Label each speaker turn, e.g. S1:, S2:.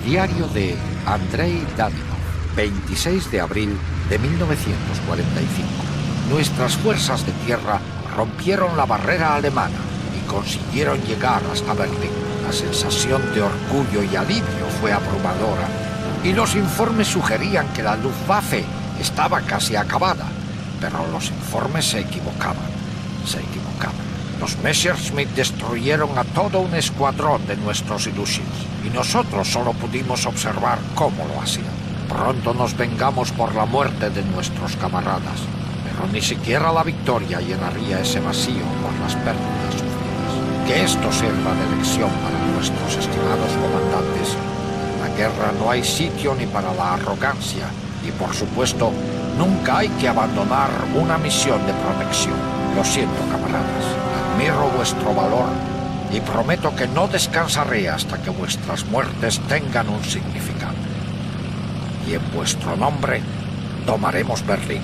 S1: Diario de Andrei Danilov, 26 de abril de 1945. Nuestras fuerzas de tierra rompieron la barrera alemana y consiguieron llegar hasta Berlín. La sensación de orgullo y alivio fue abrumadora, y los informes sugerían que la Luftwaffe estaba casi acabada. Pero los informes se equivocaban. Los Messerschmitt destruyeron a todo un escuadrón de nuestros Ilyushins, y nosotros solo pudimos observar cómo lo hacían. Pronto nos vengamos por la muerte de nuestros camaradas, pero ni siquiera la victoria llenaría ese vacío por las pérdidas sufridas. Que esto sirva de lección para nuestros estimados comandantes. En la guerra no hay sitio ni para la arrogancia, y por supuesto, nunca hay que abandonar una misión de protección. Lo siento, camaradas. Admiro vuestro valor y prometo que no descansaré hasta que vuestras muertes tengan un significado. Y en vuestro nombre tomaremos Berlín.